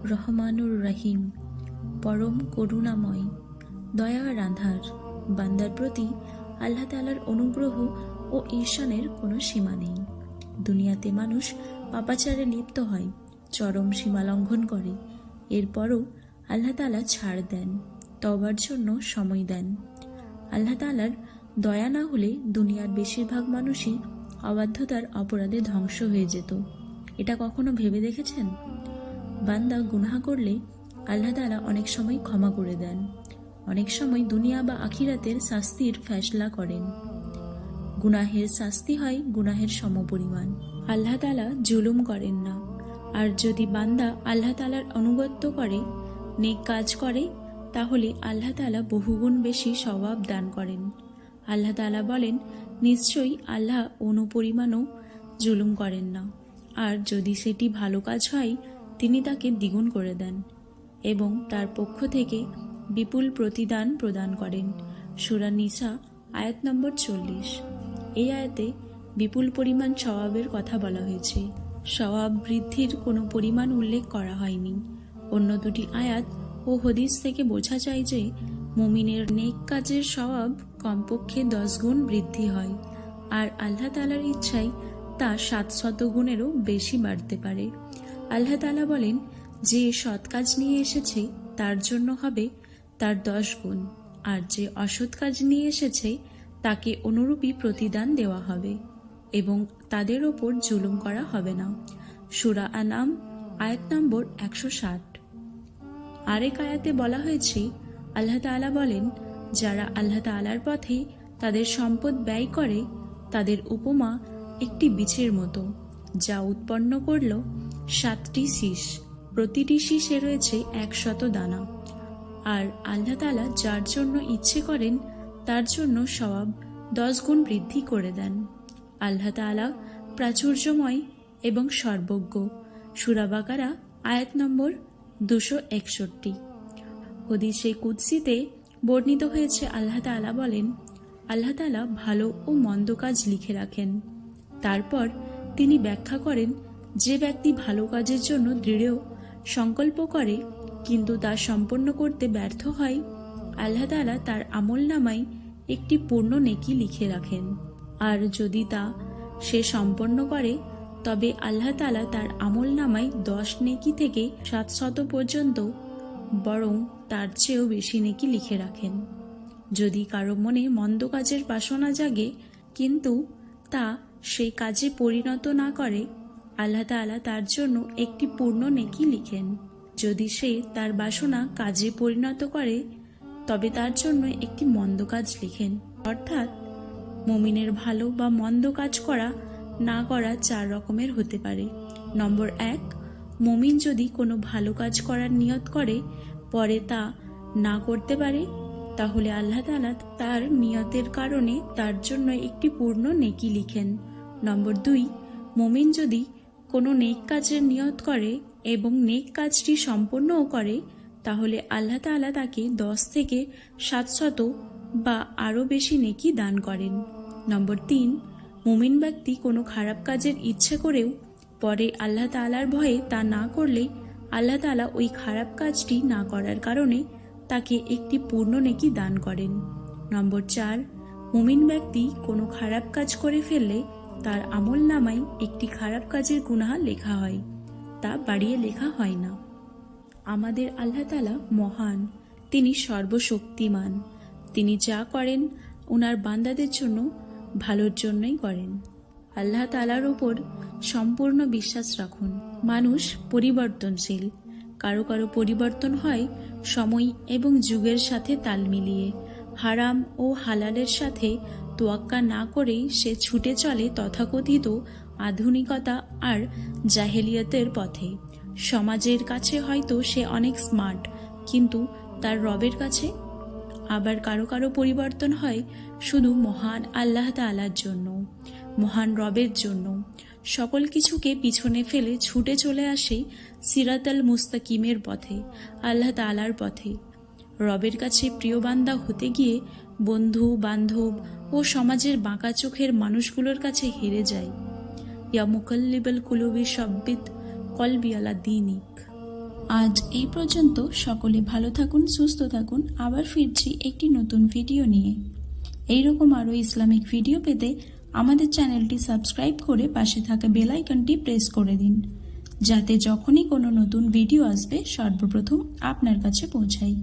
রহমানুর রহিম, পরম করুণাময়, দয়ার আধার। বান্দার প্রতি আল্লাহ তাআলার অনুগ্রহ ও ঈর্ষণের কোনো সীমা নেই। দুনিয়াতে মানুষ পাপাচারে লিপ্ত হয়, চরম সীমা লঙ্ঘন করে। এরপরও আল্লাহ তাআলা ছাড় দেন, তওবার জন্য সময় দেন। আল্লাহ তাআলার দয়া না হলে দুনিয়ার বেশিরভাগ মানুষই অবাধ্যতার অপরাধে ধ্বংস হয়ে যেত। এটা কখনো ভেবে দেখেছেন? বান্দা গুনাহ করলে আল্লাহ তাআলা অনেক সময় ক্ষমা করে দেন, অনেক সময় দুনিয়া বা আখিরাতের শাস্তির ফয়সালা করেন। গুনাহের শাস্তি হয় গুনাহের সমপরিমাণ। আল্লাহ তাআলা জুলুম করেন না। আর যদি বান্দা আল্লাহ তাআলার আনুগত্য করে, নেক কাজ করে, তাহলে আল্লাহ তাআলা বহুগুণ বেশি সওয়াব দান করেন। আল্লাহ তাআলা বলেন, নিশ্চয়ই আল্লাহ অনুপরিমাণও জুলুম করেন না। আর যদি সেটি ভালো কাজ হয়, তিনি তাকে দ্বিগুণ করে দেন এবং তার পক্ষ থেকে বিপুল প্রতিদান প্রদান করেন। সূরা নিসা আয়াত নম্বর 40। এই আয়াতে বিপুল পরিমাণ সওয়াবের কথা বলা হয়েছে। সওয়াব বৃদ্ধির কোনো পরিমাণ উল্লেখ করা হয়নি। অন্য দুটি আয়াত ও হাদিস থেকে বোঝা যায় যে মুমিনের নেক কাজের সওয়াব কমপক্ষে 10 গুণ বৃদ্ধি হয়, আর আল্লাহ তাআলার ইচ্ছায় তা 700 গুণেরও বেশি বাড়তে পারে। আল্লাহ তাআলা বলেন, যে সৎ কাজ নিয়ে এসেছে তার জন্য হবে তার 10 গুণ, আর যে অসৎ কাজ নিয়ে এসেছে তাকে অনুরূপী প্রতিদান দেওয়া হবে এবং তাদের ওপর জুলুম করা হবে না। সূরা আনাম আয়াত নম্বর 160। আরেক আয়াতে বলা হয়েছে, আল্লাহ তাআলা বলেন, যারা আল্লাহ তাআলার পথে তাদের সম্পদ ব্যয় করে তাদের উপমা একটি বীজের মতো, যা উৎপন্ন করল 7টি শীষ, প্রতিটি শীষে রয়েছে 100 দানা। আর আল্লাহ তাআলা যার জন্য ইচ্ছে করেন তার জন্য সওয়াব 10 গুণ বৃদ্ধি করে দেন। আল্লাহ তাআলা প্রাচুর্যময় এবং সর্বজ্ঞ। সূরা বাকারা আয়াত নম্বর 261। হাদিসে কুদসিতে বর্ণিত হয়েছে, আল্লাহ তাআলা বলেন, আল্লাহ তাআলা ভালো ও মন্দ কাজ লিখে রাখেন। তারপর তিনি ব্যাখ্যা করেন, যে ব্যক্তি ভালো কাজের জন্য দৃঢ় সংকল্প করে কিন্তু তা সম্পন্ন করতে ব্যর্থ হয়, আল্লাহ তাআলা তার আমলনামায় একটি পূর্ণ নেকি লিখে রাখেন। আর যদি তা সে সম্পন্ন করে, তবে আল্লাহ তাআলা তার আমলনামায় 10 নেকি থেকে 700 পর্যন্ত, বরং তার চেয়েও বেশি নেকি লিখে রাখেন। যদি কারো মনে মন্দ কাজের বাসনা জাগে কিন্তু তা সেই কাজে পরিণত না করে, আল্লাহ তাআলা তার জন্য একটি পূর্ণ নেকি লিখেন। যদি সে তার বাসনা কাজে পরিণত করে, তবে তার জন্য একটি মন্দ কাজ লিখেন। অর্থাৎ মুমিনের ভালো বা মন্দ কাজ করা না করা 4 রকমের হতে পারে। নম্বর 1, মুমিন যদি কোনো ভালো কাজ করার নিয়ত করে পরে তা না করতে পারে, তাহলে আল্লাহ তাআলা তার নিয়তের কারণে তার জন্য একটি পূর্ণ নেকি লিখেন। নম্বর 2, মুমিন যদি কোনো নেক কাজের নিয়ত করে এবং নেক কাজটি সম্পূর্ণও করে, তাহলে আল্লাহ তাআলা তাকে 10 থেকে 700 বা আরও বেশি নেকি দান করেন। নম্বর 3, মুমিন ব্যক্তি কোনো খারাপ কাজের ইচ্ছে করেও পরে আল্লাহ তাআলার ভয়ে তা না করলে, আল্লাহ তাআলা ওই খারাপ কাজটি না করার কারণে তাকে একটি পূর্ণ নেকি দান করেন। নম্বর 4, মুমিন ব্যক্তি কোনো খারাপ কাজ করে ফেললে তার আমলনামায় একটি খারাপ কাজের গুনাহ লেখা হয়, তা বাড়িয়ে লেখা হয় না। আমাদের আল্লাহ তাআলা মহান, তিনি সর্বশক্তিমান। তিনি যা করেন ওনার বান্দাদের জন্য ভালোর জন্যই করেন। আল্লাহ তাআলার উপর সম্পূর্ণ বিশ্বাস রাখুন। মানুষ পরিবর্তনশীল। কারো কারো পরিবর্তন হয় সময় এবং যুগের সাথে তাল মিলিয়ে। হারাম ও হালালের সাথে তোয়াক্কা না করেই সে ছুটে চলে তথাকথিত আধুনিকতা আর জাহেলিয়াতের পথে। সমাজের কাছে হয়তো সে অনেক স্মার্ট, কিন্তু তার রবের কাছে? আবার কারো কারো পরিবর্তন হয় শুধু মহান আল্লাহ তাআলার জন্য, মহান রবের জন্য। সকল কিছুকে পিছনে ফেলে ছুটে চলে আসে সিরাতাল মুস্তাকিমের পথে, আল্লাহ তাআলার পথে। রবের কাছে প্রিয় বান্দা হতে গিয়ে বন্ধু বান্ধব ও সমাজের বাঁকা চোখের মানুষগুলোর কাছে হেরে যায়। ইয়া মুকাল্লিবাল কুলুবি সাব্বিত কলবি আলা দীনিক। আজ এই পর্যন্ত। সকলে ভালো থাকুন, সুস্থ থাকুন। আবার ফিরছি একটি নতুন ভিডিও নিয়ে। এইরকম আরও ইসলামিক ভিডিও পেতে আমাদের চ্যানেলটি সাবস্ক্রাইব করে পাশে থাকা বেল আইকনটি প্রেস করে দিন, যাতে যখনই কোনো নতুন ভিডিও আসবে সর্বপ্রথম আপনার কাছে পৌঁছায়।